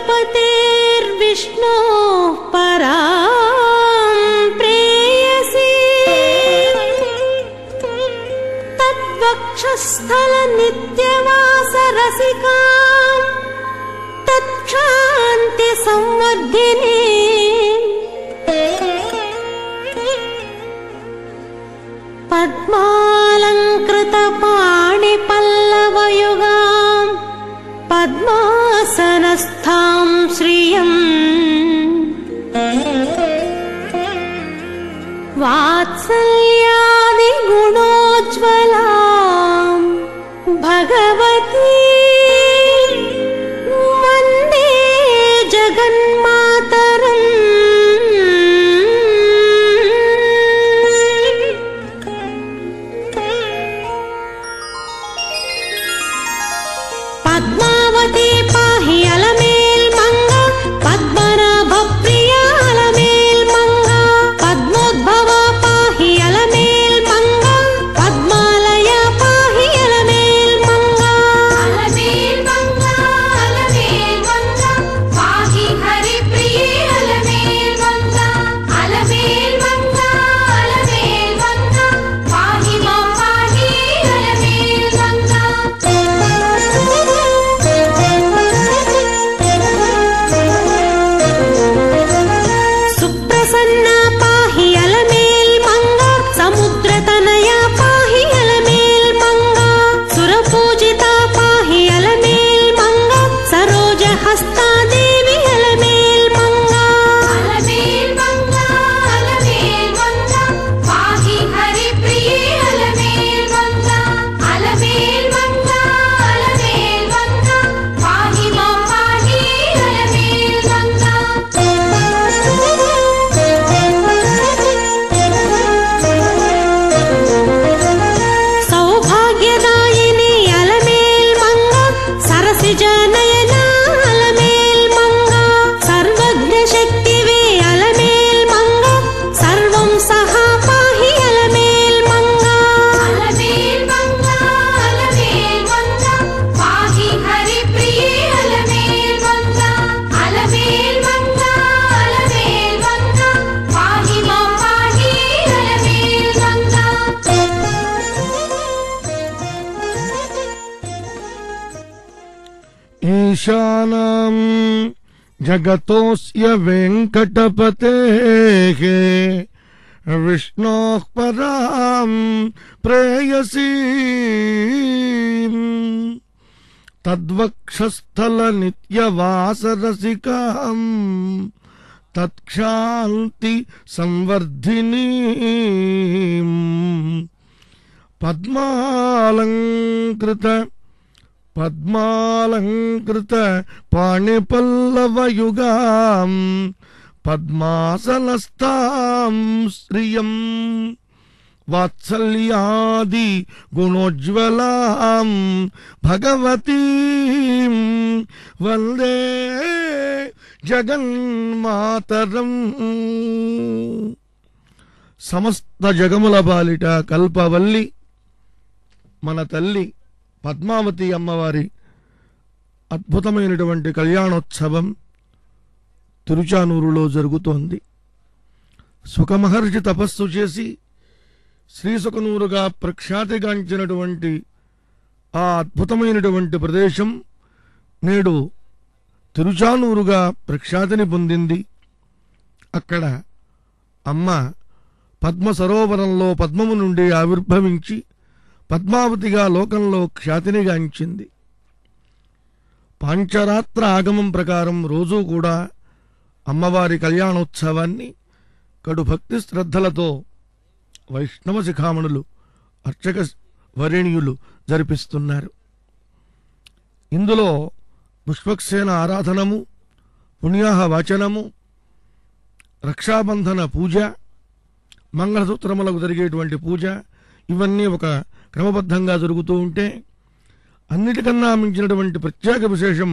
वेङ्कटपतेर्विष्णोः परां प्रेयसी तद्वक्षस्थलनित्यवासरसिकां तत्क्षान्तिसंवर्धिनी पद्मालङ्कृतपाणिपल्लवयुगां पद्मासनस्थां श्रियम् वात्सल्यादिगुणोज्ज्वलां भगवती वन्दे जगन्मातरम् पद्मावती पाहि अलमेल् मंगा पद्मनाभ प्रिया अलमेल् मंगा पद्मोद्भवा पाहि अलमेल् मंगा पद्मालया पाहि अलमेल् मंगा पाहि हरिप्रिये अलमेल् मंगा पाहि मां पाहि अलमेल् मंगा सुप्रसन्ना पाहि अलमेल् मंगा समुद्रतनया पाहि अलमेल् मंगा सुरपूजिता पाहि अलमेल् मंगा सरोजहस्ता देवी अलमेल् मंगा पाहि हरिप्रिये अलमेल् मंगा पाहि मां पाहि अलमेल् मंगा सौभाग्यदायिनी अलमेल् मंगा सरसिजनयना अलमेल् मंगा सर्वज्ञशक्तिवे अलमेल् मंगा सर्वं सहा पाहि अलमेल् मंगा पाहि हरिप्रिये अलमेल् मंगा पाहि मां पाहि अलमेल् मंगा ईशानं जगतोऽस्य वेङ्कटपतेः विष्णोः परां प्रेयसी तद्वक्षस्थलनित्यवासरसिकां तत्क्षान्ति संवर्धिनीं पद्मालङ्कृत पाणिपल्लवयुगां पद्मासनस्थां श्रियं वात्सल्यादि गुणोज्ज्वलां भगवतीं वन्दे जगन्मातरम् समस्त जगमुల బాలిట కల్పవల్లి మన తల్లి పద్మావతి అమ్మవారి అద్భుతమైనటువంటి కళ్యాణోత్సవం తిరుచానూరులో జరుగుతోంది. సుఖమహర్షి తపస్సు చేసి శ్రీసుఖనూరుగా ప్రఖ్యాతిగాంచినటువంటి ఆ అద్భుతమైనటువంటి ప్రదేశం నేడు తిరుచానూరుగా ప్రఖ్యాతిని పొందింది. అక్కడ అమ్మ పద్మ సరోవరంలో పద్మము నుండి ఆవిర్భవించి పద్మావతిగా లోకంలో ఖ్యాతినిగాంచింది. పాంచరాత్ర ఆగమం ప్రకారం రోజూ కూడా అమ్మవారి కళ్యాణోత్సవాన్ని కడు భక్తి శ్రద్ధలతో వైష్ణవ శిఖామణులు అర్చక వరేణ్యులు జరిపిస్తున్నారు. ఇందులో పుష్పక్సేన ఆరాధనము, పుణ్యాహ వాచనము, రక్షాబంధన పూజ, మంగళసూత్రములకు జరిగేటువంటి పూజ ఇవన్నీ ఒక క్రమబద్ధంగా జరుగుతూ ఉంటే అన్నిటికన్నా మించినటువంటి ప్రత్యేక విశేషం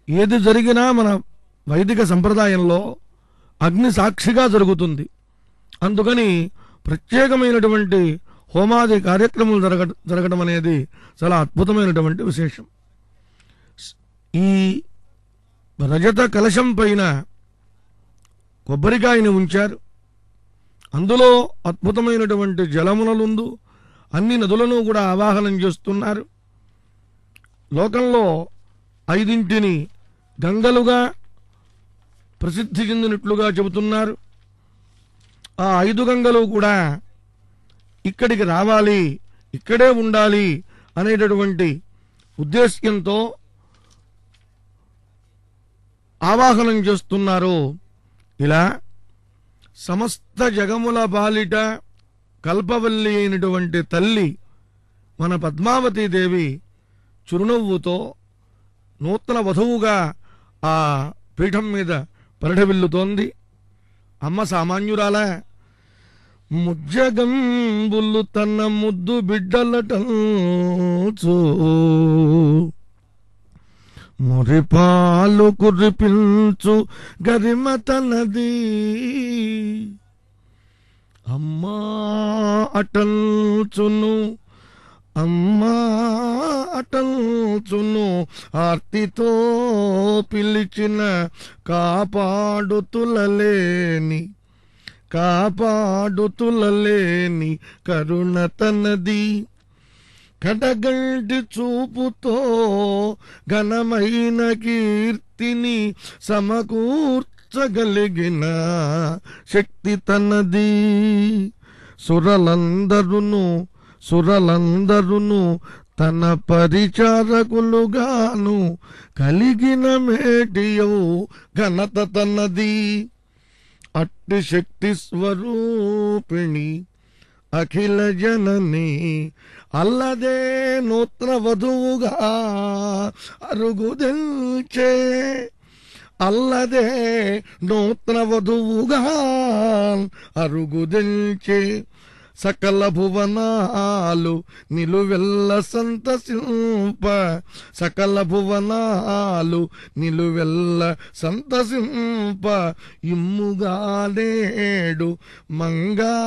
ఏది జరిగినా మన వైదిక సంప్రదాయంలో అగ్ని సాక్షిగా జరుగుతుంది. అందుకని ప్రత్యేకమైనటువంటి హోమాది కార్యక్రమాలు జరగడం అనేది చాలా అద్భుతమైనటువంటి విశేషం. ఈ రజత కలశం పైన కొబ్బరికాయని ఉంచారు. అందులో అద్భుతమైనటువంటి జలమునలుందు అన్ని నదులను కూడా ఆవాహనం చేస్తున్నారు. లోకంలో 5 గంగలుగా ప్రసిద్ధి చెందినట్లుగా చెబుతున్నారు. ఆ 5 గంగలు కూడా ఇక్కడికి రావాలి, ఇక్కడే ఉండాలి అనేటటువంటి ఉద్దేశ్యంతో ఆవాహనం చేస్తున్నారు. ఇలా సమస్త జగముల పాలిట కల్పవల్లి అయినటువంటి తల్లి మన పద్మావతీదేవి చిరునవ్వుతో నూతన వధువుగా ఆ పీఠం మీద పరిఢవిల్లుతోంది. అమ్మ సామాన్యురాలా? ముజ్జగంబులు తన ముద్దు బిడ్డలటంచు మురిపాలు కురిపించు గరిమ తనది. అమ్మా అటంచును, అమ్మా అటంచును, ఆర్తితో పిలిచిన కాపాడుతులలేని కరుణ తనది. కడగంటి చూపుతో ఘనమైన కీర్తిని సమకూర్చగలిగిన శక్తి తనది. సురలందరును తన పరిచారకులుగాను కలిగిన మేటియవు ఘనత తనది. అట్టి శక్తి స్వరూపిణి అఖిల జనని అల్లదే నూతన వధువుగా అరుగుదెల్చే, అల్లదే నూతన వధువుగా అరుగుదెల్చే. సకల భువనాలు నిలువెల్ల సంతసింప, సకల భువనాలు నిలువెల్ల సంతసింప. ఇమ్ముగా నేడు మంగాపురంబునందు.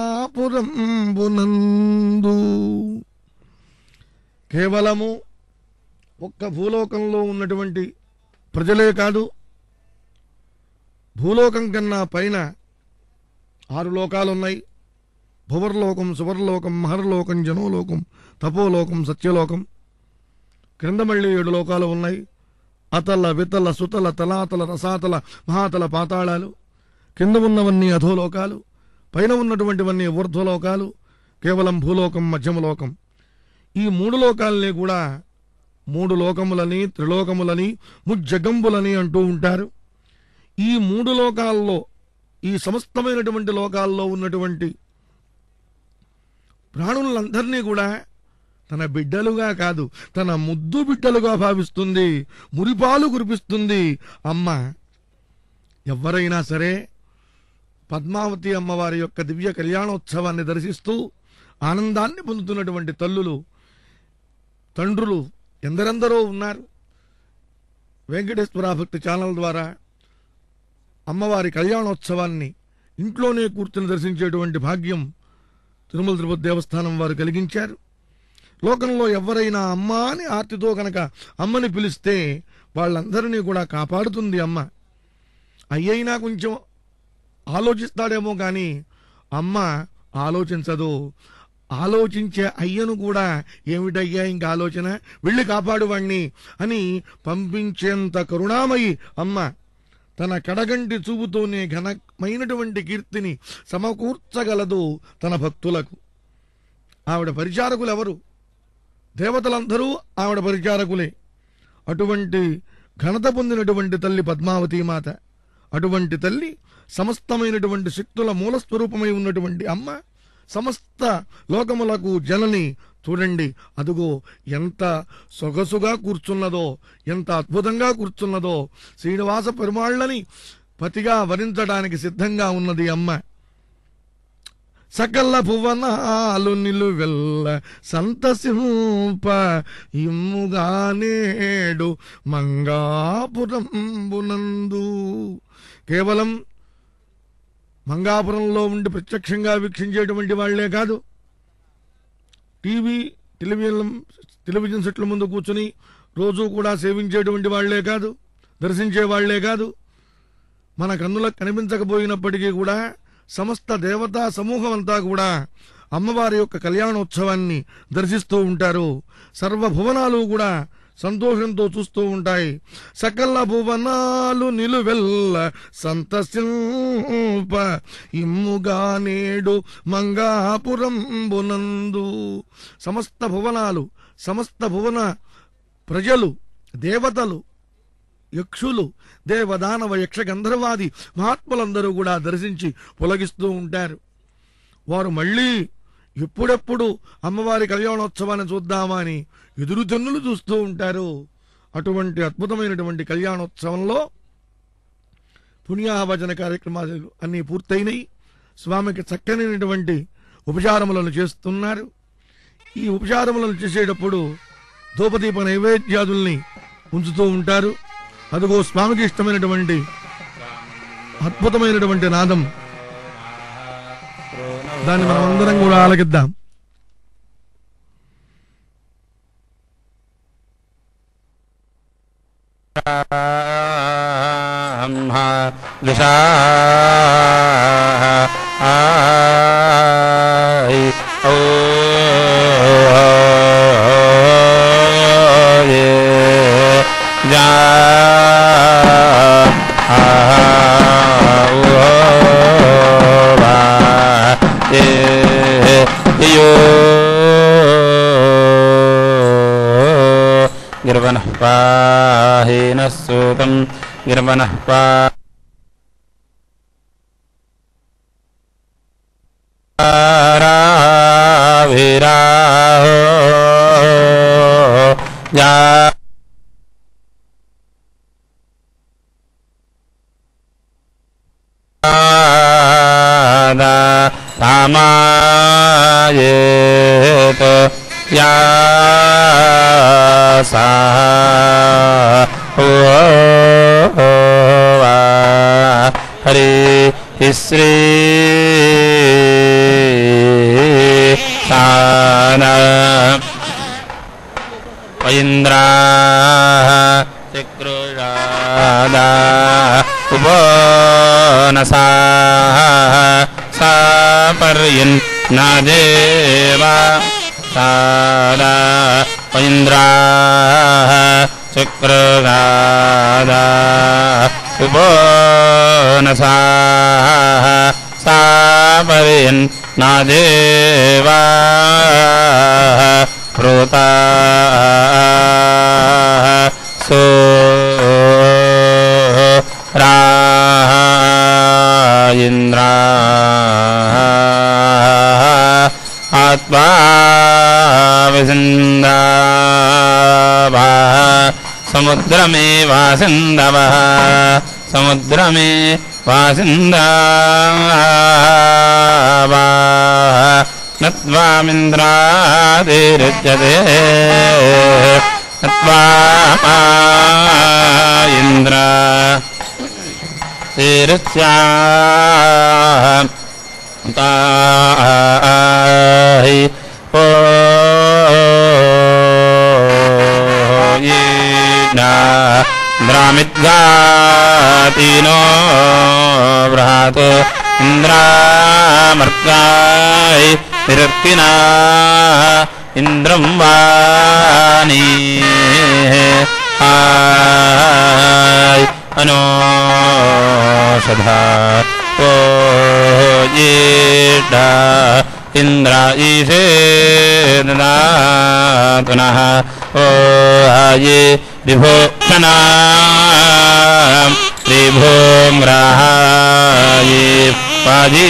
కేవలము ఒక్క భూలోకంలో ఉన్నటువంటి ప్రజలే కాదు, భూలోకం కన్నా పైన 6 లోకాలున్నాయి. భువర్లోకం, సువర్లోకం, మహర్లోకం, జనోలోకం, తపోలోకం, సత్యలోకం. క్రింద మళ్ళీ 7 లోకాలు ఉన్నాయి. అతల, వితల, సుతల, తలాతల, రసాతల, మహాతల పాతాళాలు. కింద ఉన్నవన్నీ అధోలోకాలు, పైన ఉన్నటువంటివన్నీ ఊర్ధ్వలోకాలు. కేవలం భూలోకం, మధ్యమలోకం. ఈ 3 లోకాలని కూడా 3 లోకములని, త్రిలోకములని, ముజ్జగంబులని అంటూ ఉంటారు. ఈ 3 లోకాల్లో, ఈ సమస్తమైనటువంటి లోకాల్లో ఉన్నటువంటి ప్రాణులందరినీ కూడా తన బిడ్డలుగా కాదు, తన ముద్దు బిడ్డలుగా భావిస్తుంది, మురిపాలు కురిపిస్తుంది అమ్మ. ఎవరైనా సరే పద్మావతి అమ్మవారి యొక్క దివ్య కళ్యాణోత్సవాన్ని దర్శిస్తూ ఆనందాన్ని పొందుతున్నటువంటి తల్లులు, తండ్రులు ఎందరెందరో ఉన్నారు. వెంకటేశ్వర భక్తి ఛానల్ ద్వారా అమ్మవారి కళ్యాణోత్సవాన్ని ఇంట్లోనే కూర్చుని దర్శించేటువంటి భాగ్యం తిరుమల తిరుపతి దేవస్థానం వారు కలిగించారు. లోకంలో ఎవరైనా అమ్మ అని ఆర్తితో కనుక అమ్మని పిలిస్తే వాళ్ళందరినీ కూడా కాపాడుతుంది అమ్మ. అయ్యైనా కొంచెం ఆలోచిస్తాడేమో కానీ అమ్మ ఆలోచించదు. ఆలోచించే అయ్యను కూడా ఏమిటయ్యా ఇంక ఆలోచన, వెళ్ళి కాపాడువాణ్ణి అని పంపించేంత కరుణామయి అమ్మ. తన కడగంటి చూపుతోనే ఘనమైనటువంటి కీర్తిని సమకూర్చగలదు తన భక్తులకు. ఆవిడ పరిచారకులు ఎవరు? దేవతలందరూ ఆవిడ పరిచారకులే. అటువంటి ఘనత పొందినటువంటి తల్లి పద్మావతీ మాత. అటువంటి తల్లి సమస్తమైనటువంటి శక్తుల మూలస్వరూపమై ఉన్నటువంటి అమ్మ, సమస్త లోకములకు జనని. చూడండి, అదుగో ఎంత సొగసుగా కూర్చున్నదో, ఎంత అద్భుతంగా కూర్చున్నదో. శ్రీనివాస పెరుమాళ్ళని పతిగా వరించడానికి సిద్ధంగా ఉన్నది అమ్మ. సకల భువనాలు నిలువెల్ల సంతసింప, ఇమ్ముగా నేడు మంగాపురంబునందు. కేవలం మంగాపురంలో ఉండి ప్రత్యక్షంగా వీక్షించేటువంటి వాళ్లే కాదు, టెలివిజన్ సెట్ల ముందు కూర్చుని రోజు కూడా సేవించేటువంటి వాళ్లే కాదు, దర్శించే వాళ్లే కాదు, మన కన్నులకు కనిపించకపోయినప్పటికీ కూడా సమస్త దేవతా సమూహం అంతా కూడా అమ్మవారి యొక్క కళ్యాణోత్సవాన్ని దర్శిస్తూ ఉంటారు. సర్వభువనాలు కూడా సంతోషంతో చూస్తూ ఉంటాయి. సకల భువనాలు నిలువెల్ల సంతసింప ఇమ్ముగా నేడు మంగాపురంబునందు. సమస్త భువనాలు, సమస్త భువన ప్రజలు, దేవతలు, యక్షులు, దేవదానవ యక్ష గంధర్వాది మహాత్ములందరూ కూడా దర్శించి పులగిస్తూ ఉంటారు. వారు మళ్ళీ ఎప్పుడెప్పుడు అమ్మవారి కళ్యాణోత్సవాన్ని చూద్దామా అని ఎదురు తెన్నులు చూస్తూ ఉంటారు. అటువంటి అద్భుతమైనటువంటి కళ్యాణోత్సవంలో పుణ్యాహవచన కార్యక్రమాలు అన్నీ పూర్తయినాయి. స్వామికి చక్కనైనటువంటి ఉపచారములను చేస్తున్నారు. ఈ ఉపచారములను చేసేటప్పుడు ధూపదీప నైవేద్యాదుల్ని ఉంచుతూ ఉంటారు. అదిగో స్వామికి ఇష్టమైనటువంటి అద్భుతమైనటువంటి నాదం, దాన్ని మనం అందరం కూడా ఆలకిద్దాం. గిర్వనః పాహేన సూతం గిర్వనః పారావిరాహో యా రామాయేత యా సా హరి శ్రీ సానా ఇంద్రా చక్రురాదా ఉపనసా సాపర్యన్ నాదేవా సాదా ఇంద్రా చక్రురాదా ఉపనసా సాపర్యన్ నాదేవా ప్రోతా సో రాయింద్రా ఆత్మా విసిందావా సముద్రమే వాసిందవ సముద్రమే వాసిందావా నత్వామింద్రాదిరుచ్యతే నత్వా ఇంద్ర తిరుచ్యా తాహి ఓ ఇంద్రామిద్గాతినో వ్రాత్ ఇంద్రామర్గాయ నిరర్కినా ఇంద్రం వాణి హాయ్ అనోషధా ఓ ఈడ ఇంద్ర ఈశే దదాతునః ఓ హాయే విభూషణా విభూమ్రాయే వాజీ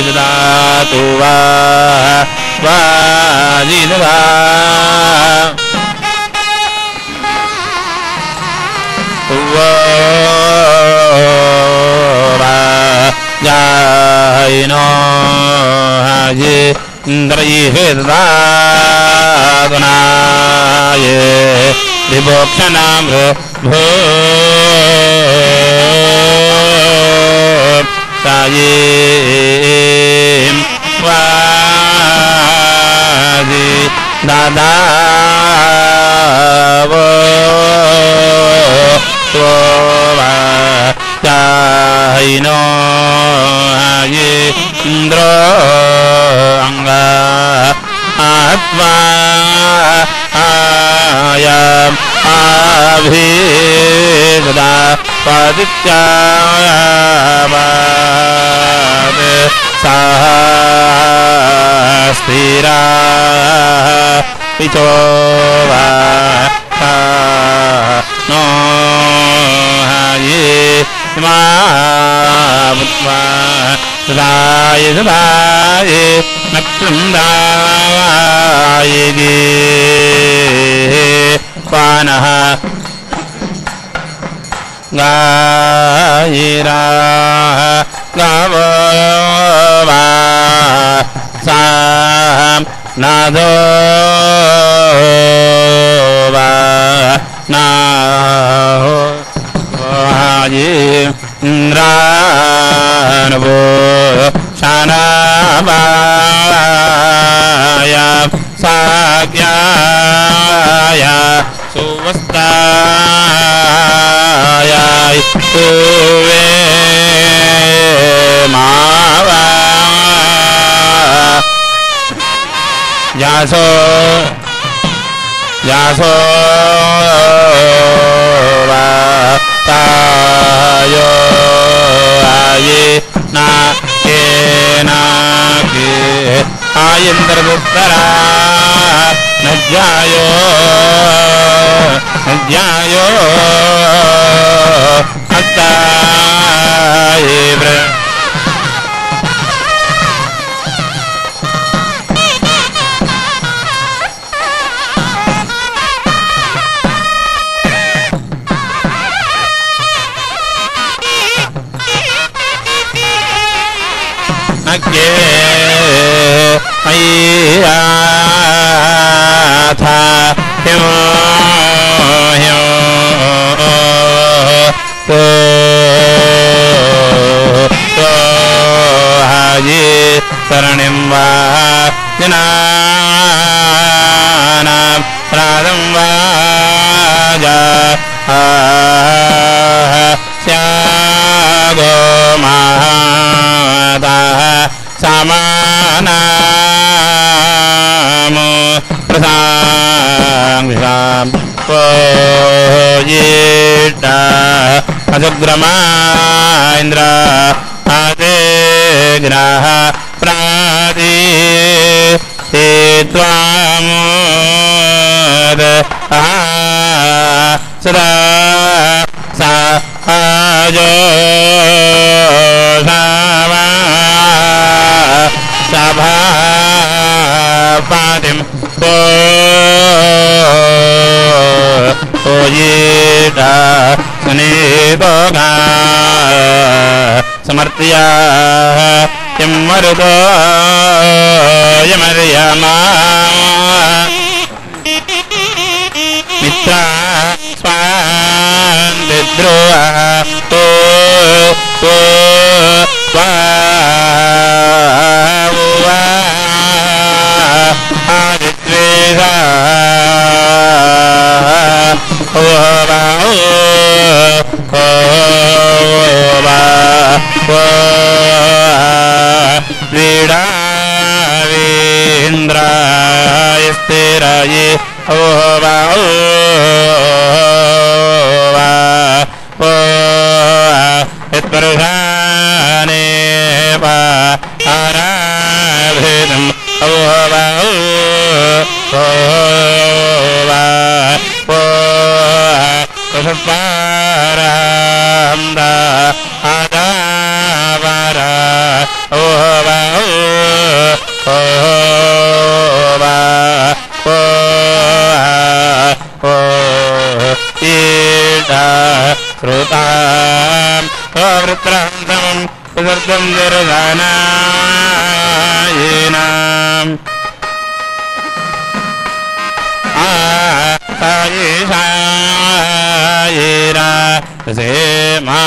దదాతు వాజీ దదా జాయినో హాజే ఇంద్రయే దదాతునాయే విభూషణాం భూ సాయే వాజి దాదా वैनो ये इन्द्रो अंगा आत्मा आयाम आभिदा पादित्यावाद सास्तिरा पिचो वा नो ये मामुत्वा सदाय सदाय नक्षुंदाय गे पानः गायिरा गावो वा साम नादो वा नाहो वाये इंद्रानवो शानावाया साग्याया सुवस्ताया तुवे मावा यासो यासो वा तायो आये ना के आयेन्द्रपुत्रा नज्यायो नज्यायो हस्तायेव्र नक्ये अय्या था ह्यो ह्यो तो हाये शरणिं वा जनानां राधं वा जा स्यागो महादाः समानामो प्रसांसां पोयिता अजुग्रमा इन्द्र आदे ग्रह प्रादि ते त्वामोद सदा सा आजो सावा सभा पातिम पोयिता सुनीतोगा समर्त्या किं मरुतो यमर्यमा मित्रा स्वान्तिद्रोहा तो आदित्वेषा क्रीडावीन्द्राय स्थिराये यत्परुषाने आराभेदम् पुष्पाराम्दा आदावारा श्रुताम् प्रवृत्रान्तम् पुनर्दम् दुर्गानायेनाम् आयेषायेरा सेमा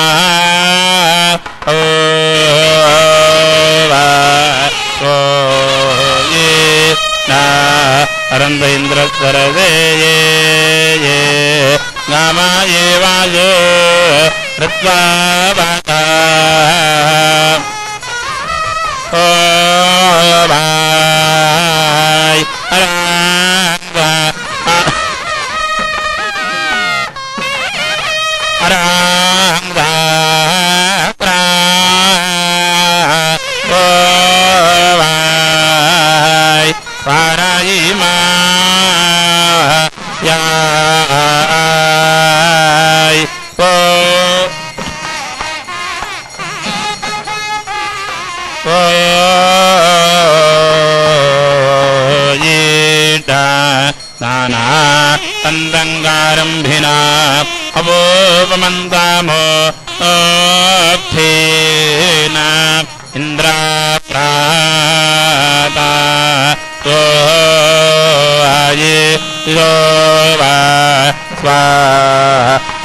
अरन्द इन्द्रस्वरदे ये गामा ये वायो ऋत्वा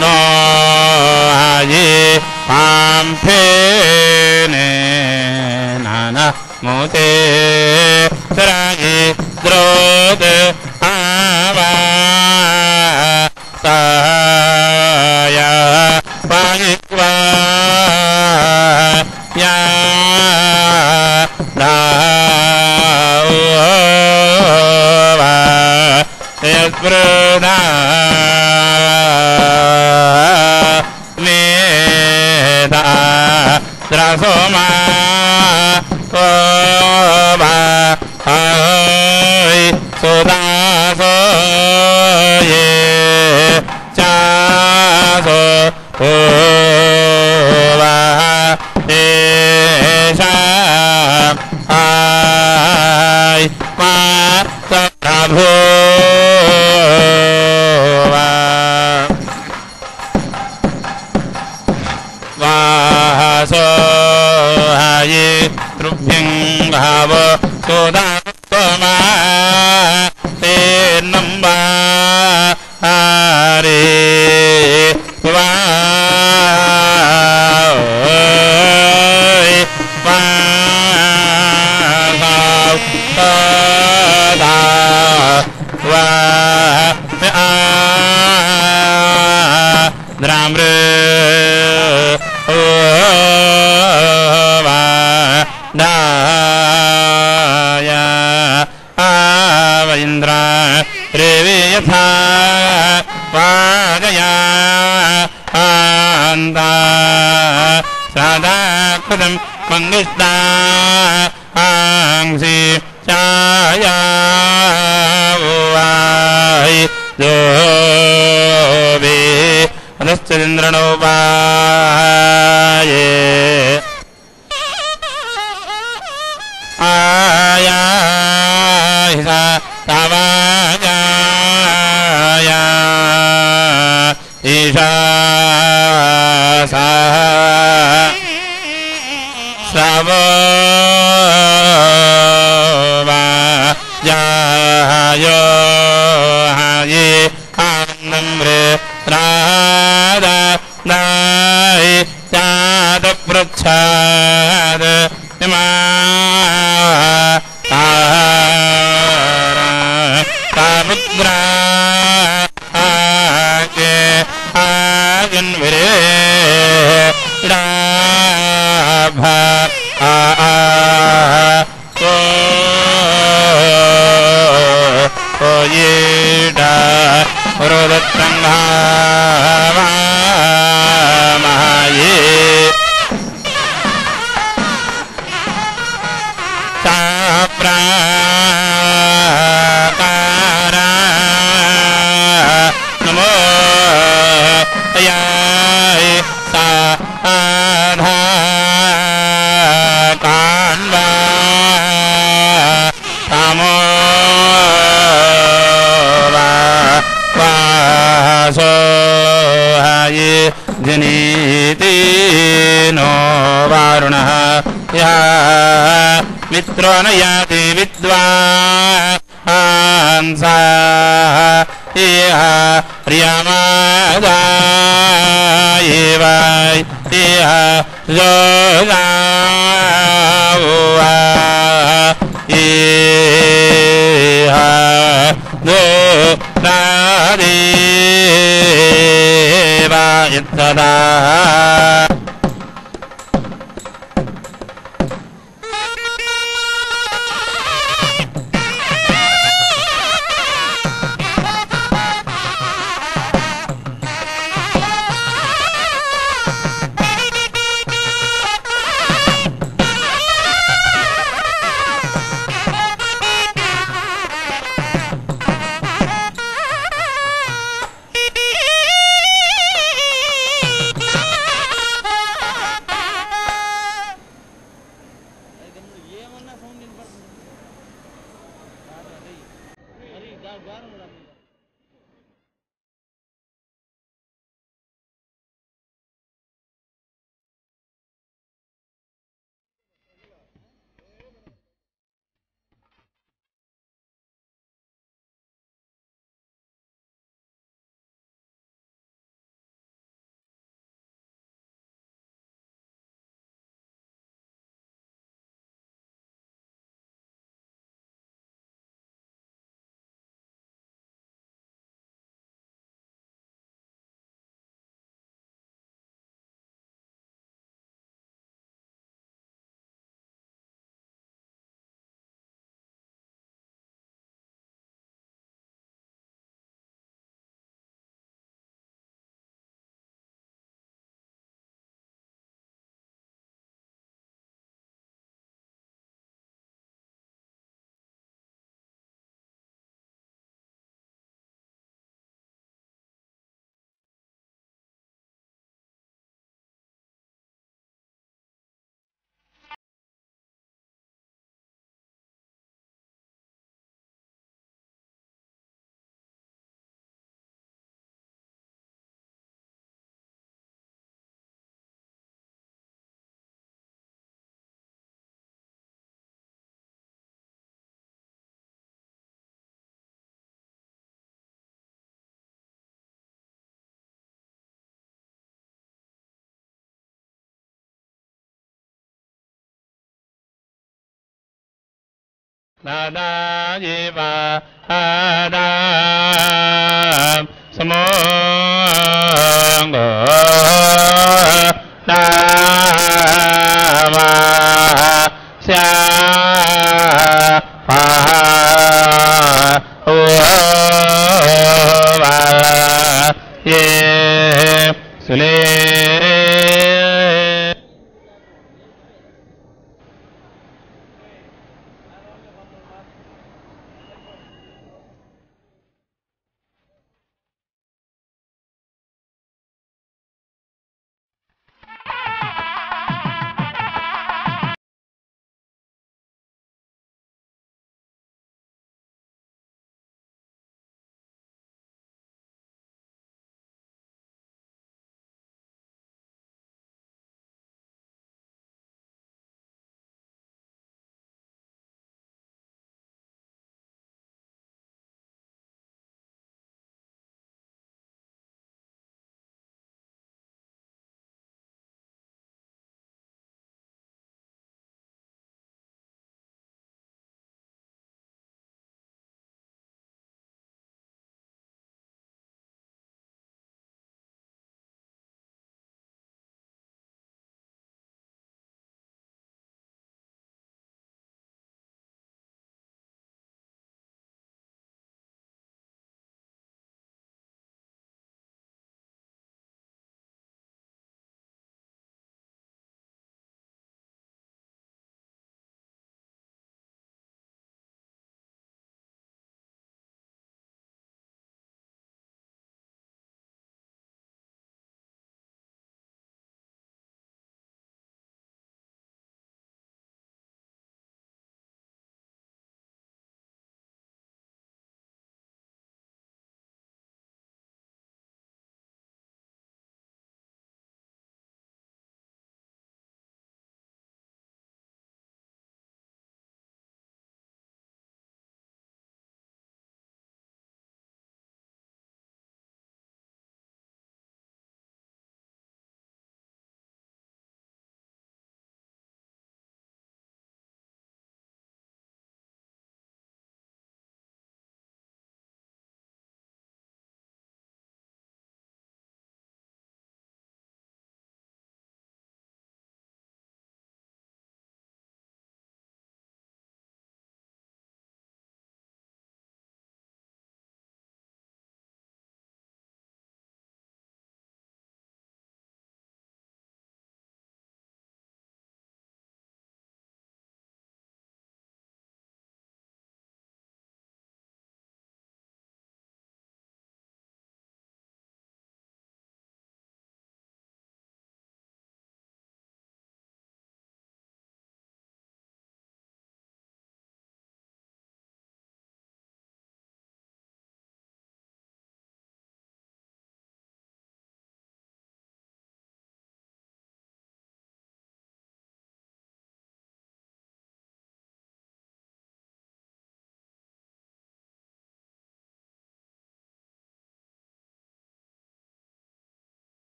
नो आये पाम्फेने नाना मोते राये द्रोद आवा ताया पायित्वा या रावा यस्पृदा मेधा द्रासोमा ओवा हय सुदासो ये चासो ओवा एषा आय मा प्रभो वासो हाये तृभ्यं भाव सोदात्मा ते नम्बा हरे वा द्राम्र दाया आवैन्द्रा रेवे यथा वाजया आन्ता सदा कृतं मङ्गिष्टा आंसि छाया वाय जोबे अनश्चन्द्रणोपाये आया हिसा तावाया ईशा सा श्रावो वा जायो हाये आनम्रे राधा नाय चाद प्रच्छाद मा तामुद्रा आके आगन्विरे डाभा ओ येडा रोदत्तंघावा महाये प्राकारा नमो याय साधा कान्वा कामो वासो हाये जनीति नो वारुणः या मित्रो न याति विद्वांसा इह प्रियमादायिवाय इह जोगावा इह दोरादेवा इत्तदा Nadayiva Adam Samongo Dama Sya Pa Uva Ye Sule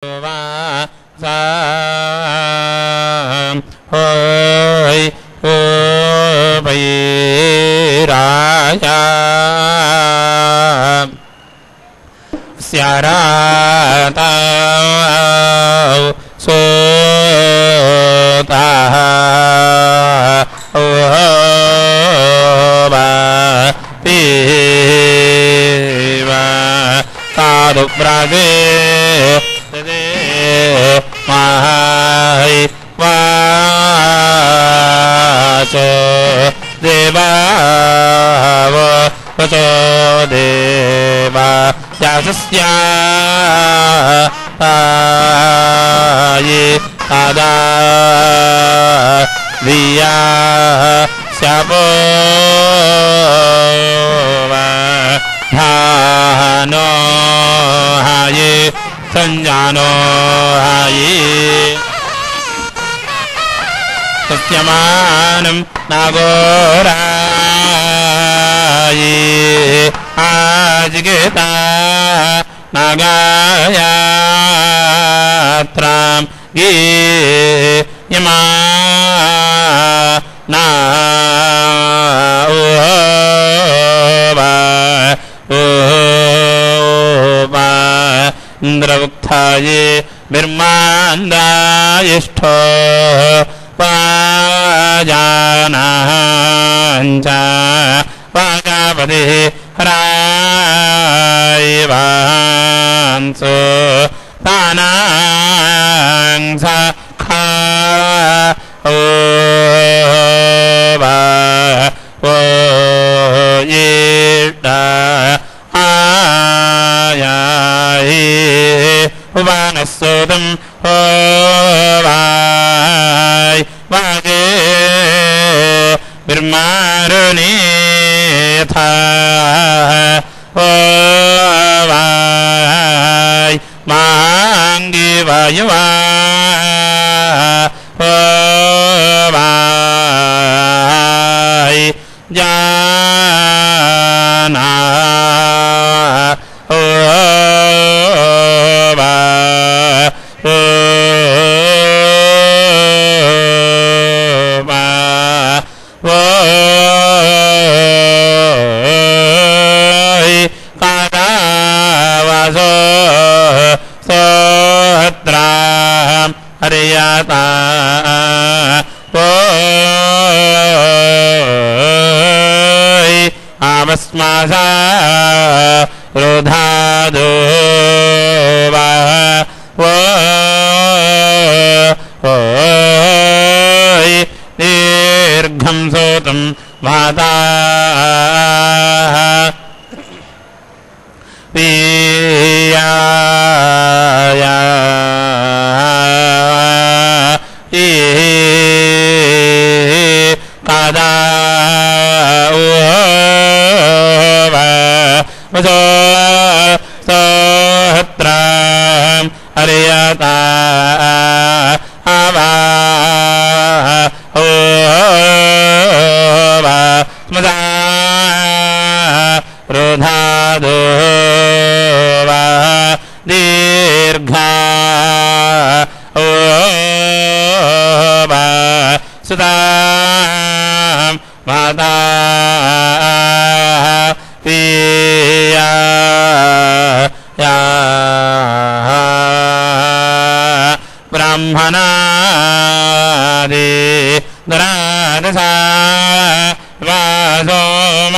va sa hoi o bai Paratav Sotah Ova Piva Tadu Brage Mahai Vacho Deva Vacho Deva Jasasya Taye Tada Viya Syapova Dhano Haye Sanjano Haye Satyamanam Nagoraye Ajigita Nagayatram Ge Yama Na Uva Indravuktaye Birmandayishto Vajanahanja Vagavadi Raivansu Tanang Sakha Ova Voyita Ayahi Vanasudam Ovai Vage Birmarunitha Ovai Mangi Vayava Ovai Jana Hariyata Avasmasa Rodhado Dirgham Sotam Vata Kada Sotram Ariyata Ava Ova Smada Rodhadova Dirgha Ova Sudam Vada Piya Ya Brahmanadi Dharadasa Vasomam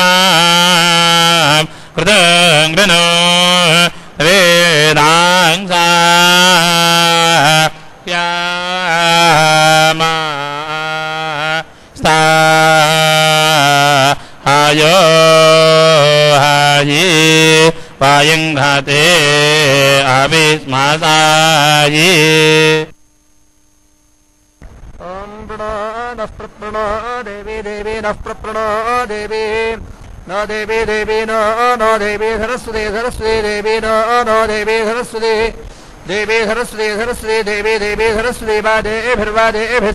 Krutangrano Vedangsa Yama Sta Ayo Haji Vayanghate Abhismasayi Naf praprana devi devi naf praprana devi no devi devi no devi saraswati saraswati devi no devi saraswati devi saraswati saraswati devi devi saraswati vade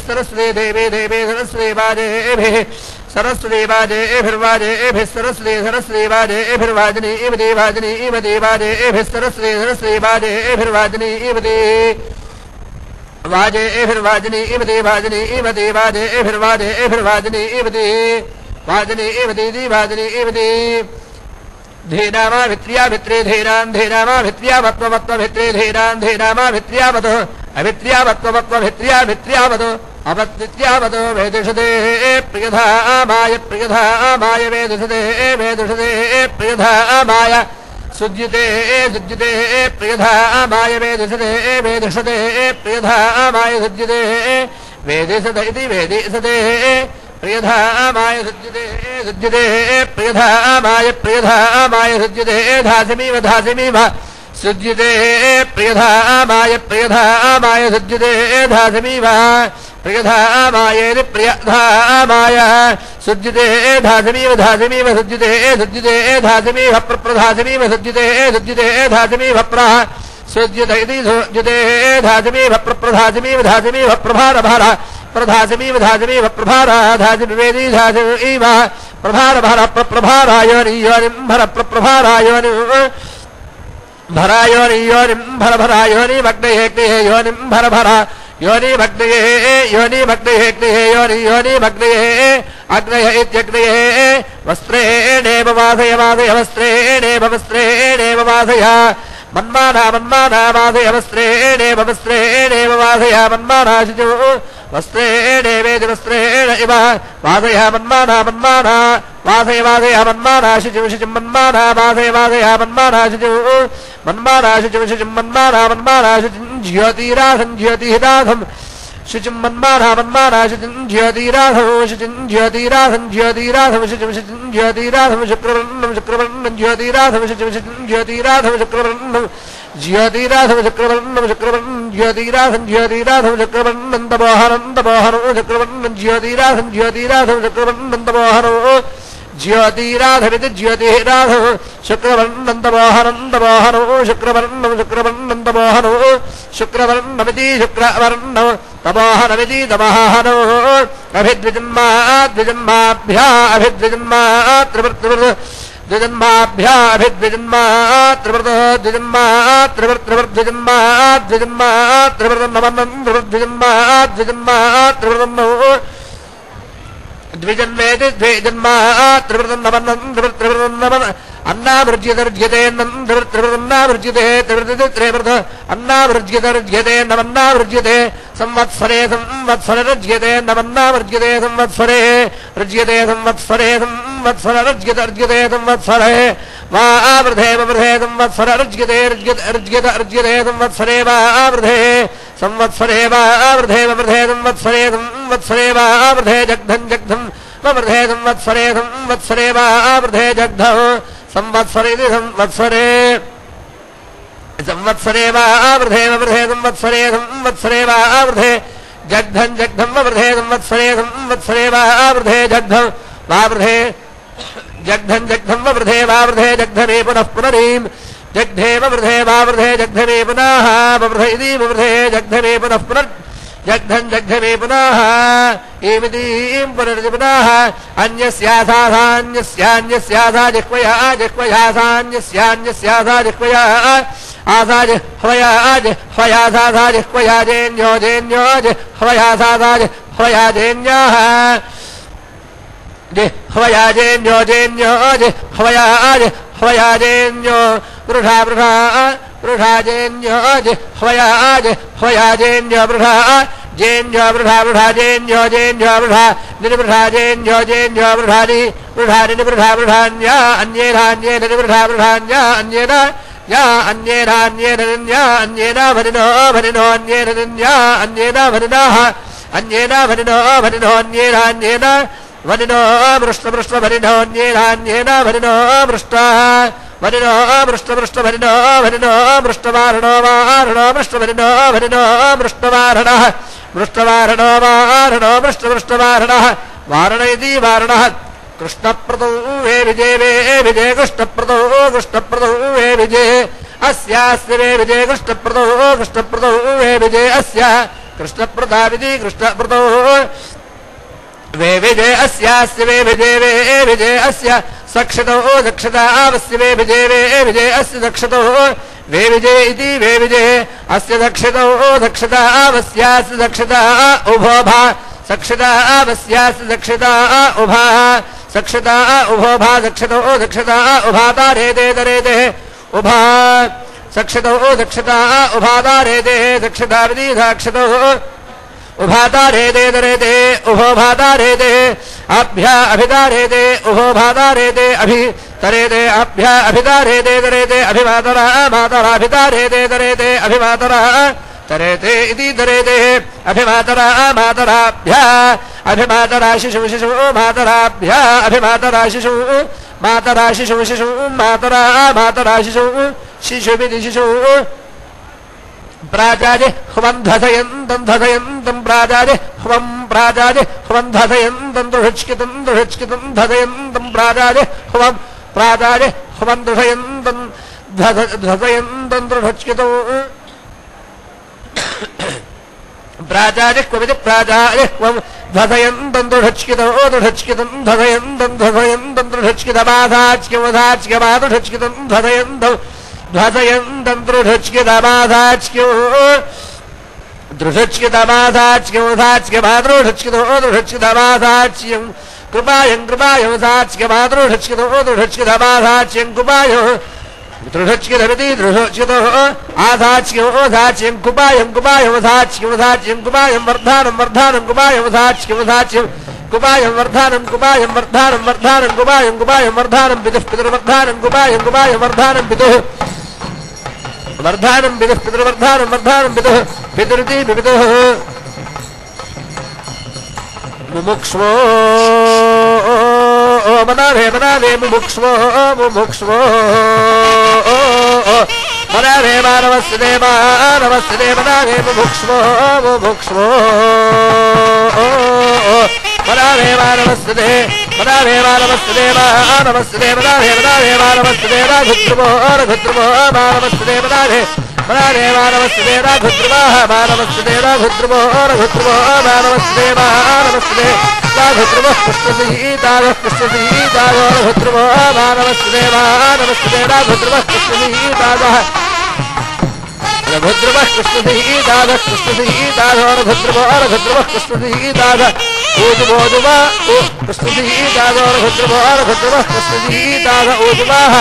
saraswati devi devi saraswati vade saraswati vade saraswati saraswati vade vajni ivade vade saraswati saraswati vade ivade Vade Vajani Ivade Vajani Ivade Vade Vajani Ivade Vajani Ivade Vajani Ivade धीनामा भित्र्या भित्रे धीरान् धीनामा भित्र्यावत्ववत्व भित्रे धीरान् धीनामा भित्र्यावतो अभित्र्यावत्ववत्व भित्र्या भित्र्यावतो अपत्रित्यावतो वेदिषदे प्रियधामाय प्रियधामाय वेदिषदे वेदिषदे प्रियधामाय सुज्यते सुज्यते प्रियधामाय वेदिषदे वेदिषदे प्रियधामाय सुज्यते वेदिषद इति वेदिषदे प्रियधामाय सुज्यते सुज्यते प्रियधामाय प्रियधामाय सुज्यते धासिमीव धासिमीव सुज्यते प्रियधामाय प्रियधामाय सुज्यते धासिमीव प्रियधामाय प्रियधामाय सुज्यते धासिमीव धासिमीव सुज्यते सुज्यते धासिमीव प्रप्रधासिमीव सुज्यते सुज्यते धासिमीव प्रः सुज्यते इति सुज्यते धासिमीव प्रप्रधासिमीव धासिमीव प्रभार भार प्रधासिमीव धासिमीव प्रभार धासिमेदि धासिमीव प्रभार भार प्रप्रभारायोनियोनिं भर प्रप्रभारायोनि भरायोनियोनिं भर भरायोनि भक्तये क्रिये योनिं भर भर योनि भक्तये योनि भक्तये क्रिये योनि योनि भक्तये अग्नय इत्यग्नये वस्त्रेणेव वासय वासय वस्त्रेणेव वस्त्रेणेव वासय मन्माना मन्माना वासय वस्त्रेणेव वस्त्रेणेव वासय मन्माना शुचो वस्त्रेणेवेति वस्त्रेण इव वासय मन्माना मन्माना वासय वासय मन्माना शुचिं शुचिं मन्माना वासय वासय मन्माना शुचो मन्माना शुचिं शुचिं मन्माना मन्माना शुचिं ज्योतिरासं ज्योतिरासं शुचिं मन्माना मन्माना शुचिं ज्योतिरासं शुचिं ज्योतिरासं ज्योतिरासं शुचिं शुचिं ज्योतिरासं शुक्रवर्णं शुक्रवर्णं ज्योतिरासं शुचिं शुचिं ज्योतिरासं शुक्रवर्णं ज्योतिरासं शुक्रवर्णं शुक्रवर्णं ज्योतिरासं ज्योतिरासं शुक्रवर्णं तपोहरं तपोहरं शुक्रवर्णं ज्योतिरासं ज्योतिरासं शुक्रवर्णं तपोहरं ज्योतिराधमिति ज्योतिराधं शुक्रवर्णं तपोहरं तपोहरं शुक्रवर्णं शुक्रवर्णं तपोहरं शुक्रवर्णमिति शुक्रवर्णं तपोहरमिति तपोहरं अभिद्विजन्मा द्विजन्माभ्या अभिद्विजन्मा द्विजन्माभ्या अभिद्विजन्मा त्रिवृत द्विजन्मा त्रिवृत्रिवृद्विजन्मा द्विजन्मा त्रिवृतन्नवन्नं द्विजन्मा द्विजन्मा त्रिवृतन्नो द्विजन्मेति द्विजन्मा त्रिवृतन्नवन्नं त्रिवृतन्नवन अन्नावृज्यतर्ज्यते त्रिवृतन्नावृज्यते त्रिवृत त्रिवृत अन्नावृज्यतर्ज्यते नवन्नावृज्यते संवत्सरे संवत्सरर्ज्यते नवन्नावृज्यते संवत्सरे ऋज्यते संवत्सरे संवत्सरर्ज्यतर्ज्यते संवत्सरे वा आवृधे ववृधे संवत्सरर्ज्यते ऋज्यते संवत्सरे वा आवृधे संवत्सरे वा आवृधे ववृधे संवत्सरे संवत्सरे वा आवृधे जग्धं जग्धं ववृधे संवत्सरे संवत्सरे वा आवृधे जग्धं संवत्सरे संवत्सरे संवत्सरे वा आवृधे ववृधे संवत्सरे संवत्सरे वा आवृधे जग्धं जग्धं ववृधे संवत्सरे संवत्सरे वा आवृधे जग्धं वावृधे जग्धं जग्धं ववृधे वावृधे जग्धमे पुनः पुनरीं जग्धे ववृधे वावृधे जग्धमे पुनः ववृधे इति ववृधे जग्धमे पुनः पुनर् जग्धं जग्धमे पुनः एमितीं पुनर्जि पुनः अन्यस्यासान्यस्यान्यस्यासा जिह्वया जिह्वयासान्यस्यान्यस्यासा जिह्वया आसा जिह्वया जिह्वयासासा जिह्वया जेन्यो जेन्यो जिह्वयासासा जिह्वया जेन्यः जिह्वया जेन्यो जेन्यो जिह्वया जिह्वया जेन्यो वृषा वृषा वृषा जेन्यो जिह्वया जिह्वया जेन्यो वृषा जेन्यो वृषा वृषा जेन्यो जेन्यो वृषा निर्वृषा जेन्यो जेन्यो वृषानि वृषानि निवृषा वृषान्या अन्येनान्येन निवृषा वृषान्या अन्येन या अन्येनान्येनन्या अन्येन भरिनो भरिनो अन्येनन्या अन्येन भरिनः अन्येन भरिनो भरिनो अन्येनान्येन वरिनो मृष्टमृष्ट भरिनो अन्येनान्येन भरिनो मृष्टा वरिनो मृष्टमृष्ट भरिनो भरिनो मृष्टवारणो वारणो मृष्टभरिनो भरिनो मृष्टवारणः मृष्टवारणो वारणो मृष्टमृष्टवारणः वारण इति वारणः कृष्णप्रदौ वे विजय कृष्णप्रदौ कृष्णप्रदौ वे विजय अस्यास्य वे विजय कृष्णप्रदौ कृष्णप्रदौ वे विजय अस्य कृष्णप्रदाविति कृष्णप्रदौ वे विजय अस्यास्य वे विजय अस्य सक्षतौ दक्षतावस्य वे विजय अस्य दक्षतौ वे विजय इति वे विजय अस्य दक्षतौ दक्षतावस्यास्य दक्षता उभोभा सक्षतावस्यास्य दक्षता उभा दक्षता उभोभा दक्षतो दक्षता उभाता रेदे दरेदे उभा सक्षतो दक्षता उभाता रेदे दक्षता विदीधाक्षतो उभाता रेदे दरेदे उभोभाता रेदे अभ्या अभिदा रेदे उभोभाता रेदे अभि तरेदे अभ्या अभिदा रेदे दरेदे अभिमातरा मातरा अभिदा रेदे दरेदे अभिमातरा तरेते इति दरेदे अभिमातरा मातराभ्या अभिमातरा शिशु शिशु मातराभ्या अभिमातरा शिशु मातरा शिशु शिशु मातरा मातरा शिशु शिशु विधि शिशु प्राजाजे हुवं धधयन्तं धधयन्तं प्राजाजे हुवं प्राजाजे हुवं धधयन्तं दृढच्कितं दृढच्कितं धधयन्तं प्राजाजे हुवं प्राजाजे हुवं दृढयन्तं धधयन्तं दृढच्कितं प्राजाजे क्वविदि प्राजाजे हुवं धधयन्तं दृढच्कितं दृढच्कितं धधयन्तं धधयन्तं दृढच्कितमाधाच्किमधाच्किमादृढच्कितं धधयन्तं ध्वजयन्तं दृढच्कितमाधाच्क्यो दृढच्कितमाधाच्क्योधाच्किमादृढच्कितो दृढच्कितमाधाच्यं कृपायं कृपायं धाच्किमादृढच्कितो दृढच्कितमाधाच्यं कृपायं दृढच्कितमिति दृढच्कितो आधाच्क्यो धाच्यं कृपायं कृपायं धाच्क्यो धाच्यं कृपायं वर्धानं वर्धानं कृपायं धाच्क्यो धाच्यं कुपायं वर्धानं कुपायं वर्धानं वर्धानं कुपायं कुपायं वर्धानं पितुः पितृवर्धानं कुपायं कुपायं वर्धानं पितुः वर्धानं पितुः पितृवर्धानं वर्धानं पितुः पितृति पितुः मुमुक्ष्वो मनावे मनावे मुमुक्ष्वो मुमुक्ष्वो मनावे मानवस्य देवानवस्य मनावे मुमुक्ष्वो मुमुक्ष्वो मनावे मानवस्य दे मनावे मानवस्य देवानवस्य मनावे मनावे मानवस्य देवाघुद्रुमो रघुद्रुमो मानवस्य दे मनावे मनावे मानवस्य देवाघुद्रुमः मानवस्य देवाघुद्रुमो रघुद्रुमो मानवस्य देवानवस्य दे घुद्रुमः कृष्णसीतागः कृष्णसीतागो रघुद्रुमो मानवस्य देवानवस्य देवाघुद्रुमः कृष्णसीतागः रघुद्रुमः कृष्णसीतागः कृष्णसीतागो रघुद्रुमो रघुद्रुमः कृष्णसीतागः ऊजुमोजुमा कृष्णसीतागो रघुद्रुमो रघुद्रुमः कृष्णसीतागः ऊजुमाः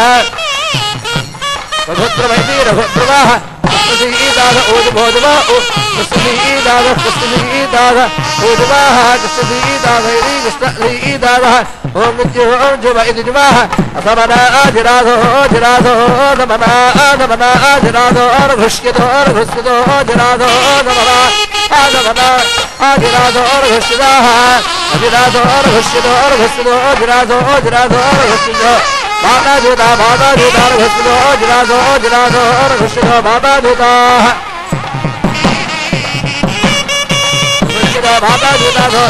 रघुद्रुमैति रघुद्रुमः कृष्णसीतागः ऊजुमोजुमा कृष्णसीतागः कृष्णसीतागः ऊजुमाः कृष्णसीतागः इति कृष्णसीतागः ओम नित्यो जुम इति जुमाः असमना आधिराधो आधिराधो समना आधमना आधिराधो अर्घुष्यतो अर्घुष्यतो आधिराधो समना आधमना आधिराधो अर्घुष्यताः अधिराधो अर्घुष्यतो अर्घुष्यतो आधिराधो आधिराधो अर्घुष्यतो माताधूता माताधूता अर्घुष्यतो आधिराधो आधिराधो अर्घुष्यतो माताधूताः माताधूताधो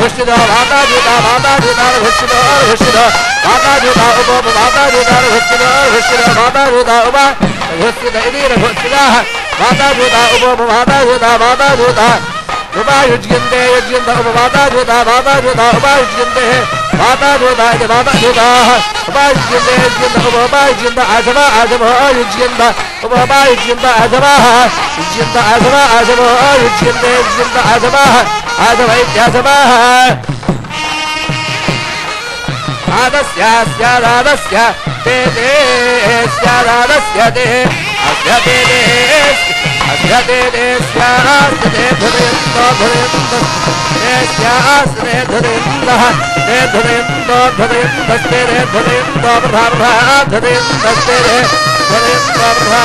घुष्टितो माताधूता माताधूता घुष्टितो घुष्टितो माताधूता उप माताधूता घुष्टितो घुष्टितो माताधूता उप घुष्टित इति घुष्टिताः माताधूता उप माताधूता माताधूता उपायुज्यन्ते युज्यन्त उप माताधूता माताधूता उपायुज्यन्ते माताधूता इति माताधूताः उपायुज्यन्ते युज्यन्त उप उपायुज्यन्त आसवा आसवो युज्यन्त उप उपायुज्यन्त आसवाः युज्यन्त आसवा आसवो युज्यन्ते युज्यन्त आसवाः आसव इत्यासवाः आदस्यास्यादादस्य ते ते स्यादादस्य ते अस्य ते ते अस्य ते ते स्यास्य ते धुरेन्दो धुरेन्दो ते स्यास्य ते धुरेन्दः ते धुरेन्दो धुरेन्दस्ते रे धुरेन्दो प्रभा धुरेन्दस्ते रे धुरेन्दो प्रभा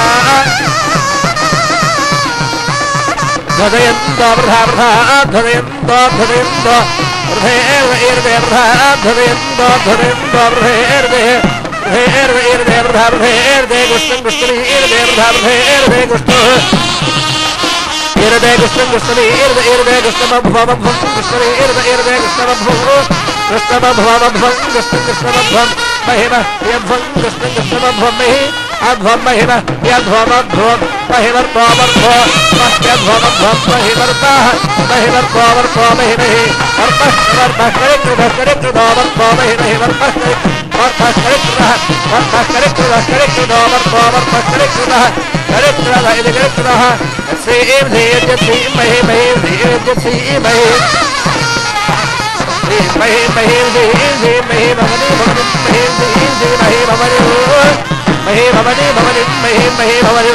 धुरेन्दो प्रभा धुरेन्दो धुरेन्दो ृधेर्व ईर्दे ृधेन्दो धुरेन्दो ृधेर्दे ृधेर्दे ृधेर्दे गुष्टं गुष्टनि ईर्दे ृधेर्दे गुष्टो ईर्दे गुष्टं गुष्टनि ईर्दे गुष्टमभवमभवं गुष्टनि ईर्दे गुष्टमभवं गुष्टमभवमभवं गुष्टं गुष्टमभवं महिम यद्भवं गुष्टं गुष्टमभवं महि अध्वं महिम यद्भवमभवं महिमर्भवमर्भव यद्भवमभवं महिमर्भः महिमर्भवमर्भव महिमहि वर्पः वर्पः करिकृतः करिकृतो वर्पो महिमहि वर्पः वर्पः करिकृतः वर्पः करिकृतः करिकृतो वर्पो वर्पः करिकृतः करिकृतः इति करिकृतः श्रीं धीर्यश्रीं महि महि धीर्यश्रीं महि मही मही धी मही भवनी भवनी मही धी मही भवनी मही भवनी भवनी मही मही भवनी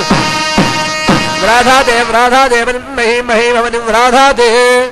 राधा देव मही मही भवनी राधा देव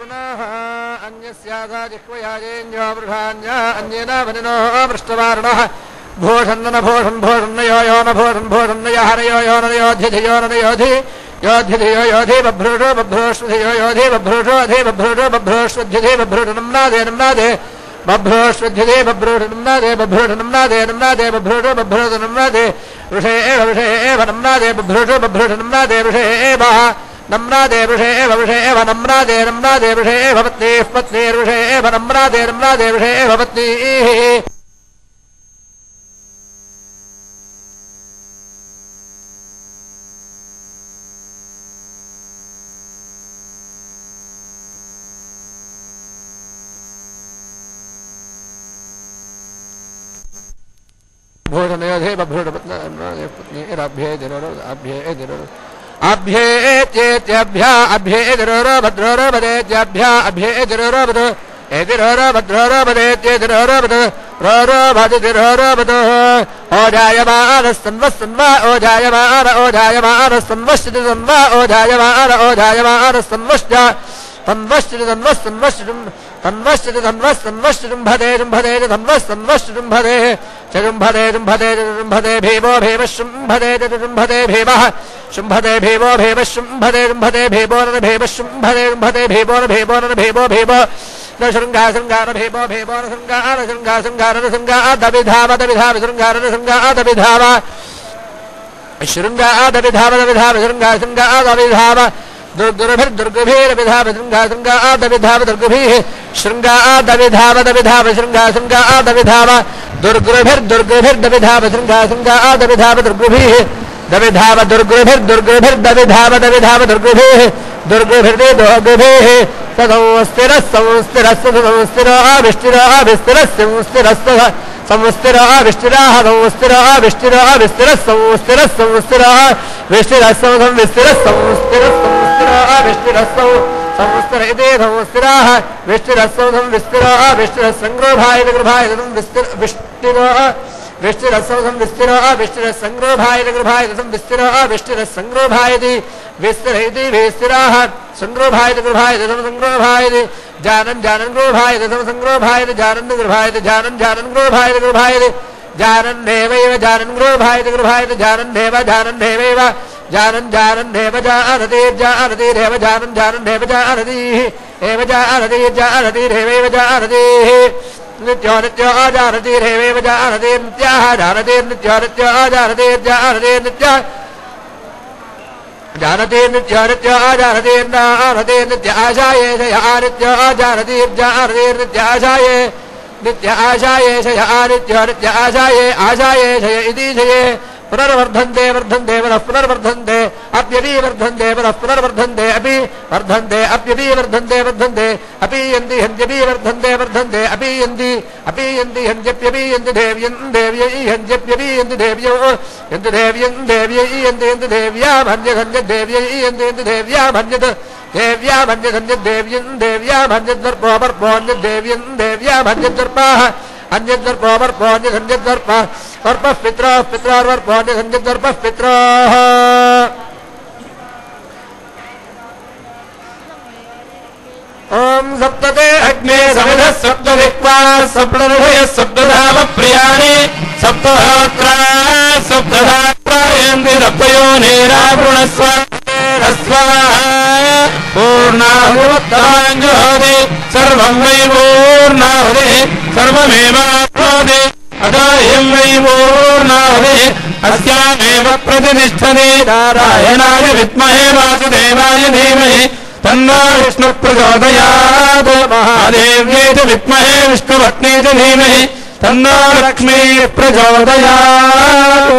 पुनः अन्यस्याधा जिह्वयाजेन्यो वृषान्या अन्येन वनिनो पृष्ठवारणः भोषन्न भोषन् भोषन्नयो यो न भोषन् भोषन्नय हरयो यो न योध्यधियो न योधि योध्यधियो योधि बभ्रूषो बभ्रूष्वधियो योधि बभ्रूषो अधि बभ्रूषो बभ्रूष्वध्यधि बभ्रूषणं नादे नम्नादे बभ्रूष्वध्यधि बभ्रूषणं नादे बभ्रूषणं नादे नम्नादे बभ्रूषो बभ्रूषणं नादे वृषे एव नम्नादे बभ्रूषो बभ्रूषणं नादे वृषे एव नम्नादे वृषे एव नम्नादे नम्नादे वृषे एव पत्नीः पत्नीर्वृषे एव नम्नादे नम्नादे वृषे एव पत्नीः भोजनयोधे बभ्रूढपत्नीराभ्ये दिनोरभ्ये दिनोर अभ्येत्येत्यभ्या अभ्येतिरोरोभद्रोरोभदेत्यभ्या अभ्येतिरोरोभद एतिरोरोभद्रोरोभदेत्येतिरोरोभद रोरोभदितिरोरोभद ओजायमानस्तन्वस्तन्वा ओजायमान ओजायमानस्तन्वश्चिति तन्वा ओजायमानस्तन्वश्च तन्वश्चिति तन्वश्चिति तन्वस्तन्वश्चितुम्भदे जुम्भदे तन्वस्तन्वश्चितुम्भदे चुम्भदे जुम्भदे जुम्भदे भेवो भेव शुम्भदे जुम्भदे भेवः शुम्भदे भेवो भेव शुम्भदे जुम्भदे भेवो न भेव शुम्भदे जुम्भदे भेवो न भेवो न भेवो भेव न शृङ्गा शृङ्गार भेवो भेवो न शृङ्गार शृङ्गा शृङ्गार शृङ्गादभिधाव दभिधाव शृङ्गार शृङ्गादभिधाव शृङ्गादभिधाव दभिधाव शृङ्गा शृङ्गादभिधाव दुर्गुभिर्दुर्गुभिरभिधाव शृङ्गा शृङ्गादभिधाव दुर्गुभिः शृङ्गादभिधाव दभिधाव शृङ्गा शृङ्गादभिधाव दुर्गुभिर्दुर्गुभिर्दभिधाव शृङ्गा शृङ्गादभिधाव दुर्गुभिः दभिधाव दुर्गुभिर्दुर्गुभिर्दभिधाव दभिधाव दुर्गुभिः दुर्गुभिर्दे दुर्गुभिः संस्थिरः संस्थिरः विष्टिराः संस्थिरः विष्टिरः विष्टिरः संस्थिरः संस्थिरः विष्टिरः संस्थिरः संस्थिरः संस्थिरः विष्टिरः संस्थिर इति संस्थिराः विष्टिरः संस्थिरः विष्टिरः संग्रोभाय गृभाय विष्टिरः विष्टिरः संस्थिरः विष्टिरः संग्रोभाय गृभाय विष्टिरः विष्टिरः संग्रोभायति विस्तर इति विस्तिराः संग्रोभाय गृभाय संग्रोभाय जानन जानन गृभाय संग्रोभाय जानन गृभाय जानन जानन गृभाय गृभाय जानन देवैव जानन गृभाय गृभाय जानन देव जानन जानन देव जानते जानते देव जानन जानन देव जानति एव जानति जानति देवैव जानति नित्यो नित्यो जानति देवैव जानति नित्याः जानति नित्यो नित्यो जानति जानति नित्या जानते नित्य नित्य जानते नारते नित्य आशाये शया नित्य जानते जानते नित्य आशाये नित्य आशाये शया नित्य नित्य आशाये आशाये शय इति शये पुनर्वर्धन्ते वर्धन्ते पुनः पुनर्वर्धन्ते अप्यपि वर्धन्ते पुनः पुनर्वर्धन्ते अपि वर्धन्ते अप्यपि वर्धन्ते वर्धन्ते अपि यन्ति हन्त्यपि वर्धन्ते वर्धन्ते अपि यन्ति हन्त्यप्यपि यन्ति देव्यं देव्यै हन्त्यप्यपि यन्ति देव्यो यन्ति देव्यं देव्यै यन्ति यन्ति देव्या भन्यत हन्यत देव्यै यन्ति यन्ति देव्या भन्यत देव्या भन्यत हन्यत देव्यं देव्या भन्यत दर्पो वर्पोऽन्यत देव्यं देव्या भन्यत दर्पाः अन्यत दर्पो वर्पोऽन्यत हन्यत दर्पः वर्पः पित्राः पित्रार्वर्पोऽन्यत हन्यत दर्पः पित्राः ओम सप्तते अग्ने समिधः सप्तदिक्पाः सप्तऋषयः सप्तधाम प्रियाणि सप्तहोत्राः सप्तधात्रायन्ति सप्तयोनिरावृणस्व पूर्णाहुताञ्जुहोति सर्वं वै पूर्णाहुति सर्वमेवाप्नोति अतोऽयं वै पूर्णाहुति अस्यामेव प्रतिष्ठति नारायणाय विद्महे वासुदेवाय धीमहि तन्नो विष्णुः प्रचोदयात् महादेव्यै च विद्महे विष्णुपत्न्यै च धीमहि तन्नो लक्ष्मीः प्रचोदयात्।